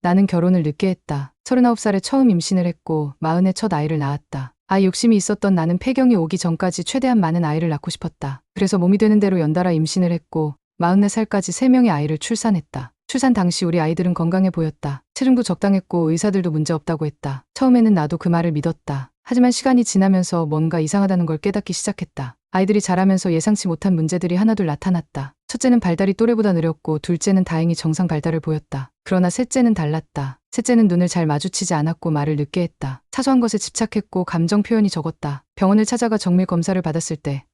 나는 결혼을 늦게 했다. 39살에 처음 임신을 했고 40에 첫 아이를 낳았다. 아이 욕심이 있었던 나는 폐경이 오기 전까지 최대한 많은 아이를 낳고 싶었다. 그래서 몸이 되는 대로 연달아 임신을 했고 44살까지 3명의 아이를 출산했다. 출산 당시 우리 아이들은 건강해 보였다. 체중도 적당했고 의사들도 문제 없다고 했다. 처음에는 나도 그 말을 믿었다. 하지만 시간이 지나면서 뭔가 이상하다는 걸 깨닫기 시작했다. 아이들이 자라면서 예상치 못한 문제들이 하나둘 나타났다. 첫째는 발달이 또래보다 느렸고 둘째는 다행히 정상 발달을 보였다. 그러나 셋째는 달랐다. 셋째는 눈을 잘 마주치지 않았고 말을 늦게 했다. 사소한 것에 집착했고 감정 표현이 적었다. 병원을 찾아가 정밀 검사를 받았을 때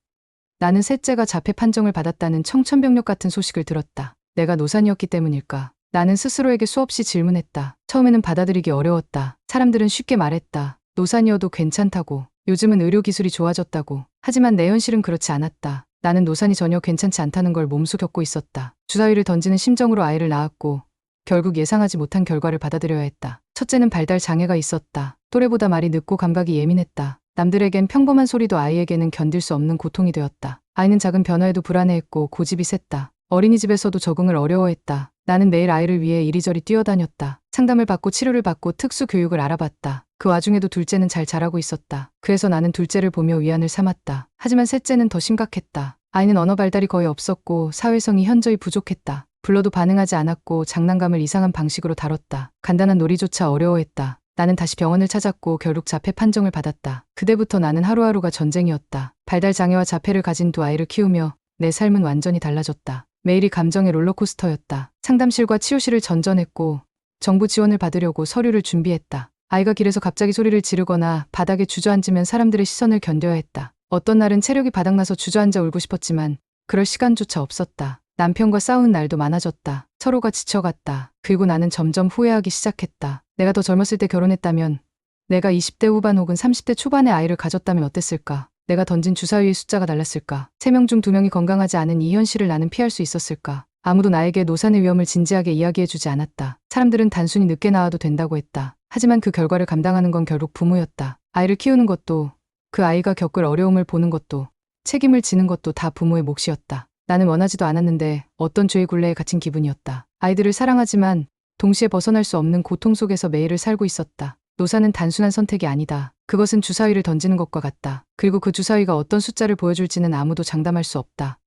나는 셋째가 자폐 판정을 받았다는 청천벽력 같은 소식을 들었다. 내가 노산이었기 때문일까? 나는 스스로에게 수없이 질문했다. 처음에는 받아들이기 어려웠다. 사람들은 쉽게 말했다. 노산이어도 괜찮다고. 요즘은 의료기술이 좋아졌다고. 하지만 내 현실은 그렇지 않았다. 나는 노산이 전혀 괜찮지 않다는 걸 몸소 겪고 있었다. 주사위를 던지는 심정으로 아이를 낳았고 결국 예상하지 못한 결과를 받아들여야 했다. 첫째는 발달 장애가 있었다. 또래보다 말이 늦고 감각이 예민했다. 남들에겐 평범한 소리도 아이에게는 견딜 수 없는 고통이 되었다. 아이는 작은 변화에도 불안해했고 고집이 셌다. 어린이집에서도 적응을 어려워했다. 나는 매일 아이를 위해 이리저리 뛰어다녔다. 상담을 받고 치료를 받고 특수 교육을 알아봤다. 그 와중에도 둘째는 잘 자라고 있었다. 그래서 나는 둘째를 보며 위안을 삼았다. 하지만 셋째는 더 심각했다. 아이는 언어 발달이 거의 없었고 사회성이 현저히 부족했다. 불러도 반응하지 않았고 장난감을 이상한 방식으로 다뤘다. 간단한 놀이조차 어려워했다. 나는 다시 병원을 찾았고 결국 자폐 판정을 받았다. 그때부터 나는 하루하루가 전쟁이었다. 발달 장애와 자폐를 가진 두 아이를 키우며 내 삶은 완전히 달라졌다. 매일이 감정의 롤러코스터였다. 상담실과 치료실을 전전했고 정부 지원을 받으려고 서류를 준비했다. 아이가 길에서 갑자기 소리를 지르거나 바닥에 주저앉으면 사람들의 시선을 견뎌야 했다. 어떤 날은 체력이 바닥나서 주저앉아 울고 싶었지만 그럴 시간조차 없었다. 남편과 싸우는 날도 많아졌다. 서로가 지쳐갔다. 그리고 나는 점점 후회하기 시작했다. 내가 더 젊었을 때 결혼했다면, 내가 20대 후반 혹은 30대 초반의 아이를 가졌다면 어땠을까? 내가 던진 주사위의 숫자가 달랐을까? 3명 중 2명이 건강하지 않은 이 현실을 나는 피할 수 있었을까? 아무도 나에게 노산의 위험을 진지하게 이야기해주지 않았다. 사람들은 단순히 늦게 낳아도 된다고 했다. 하지만 그 결과를 감당하는 건 결국 부모였다. 아이를 키우는 것도, 그 아이가 겪을 어려움을 보는 것도, 책임을 지는 것도 다 부모의 몫이었다. 나는 원하지도 않았는데 어떤 죄의 굴레에 갇힌 기분이었다. 아이들을 사랑하지만 동시에 벗어날 수 없는 고통 속에서 매일을 살고 있었다. 노산은 단순한 선택이 아니다. 그것은 주사위를 던지는 것과 같다. 그리고 그 주사위가 어떤 숫자를 보여줄지는 아무도 장담할 수 없다.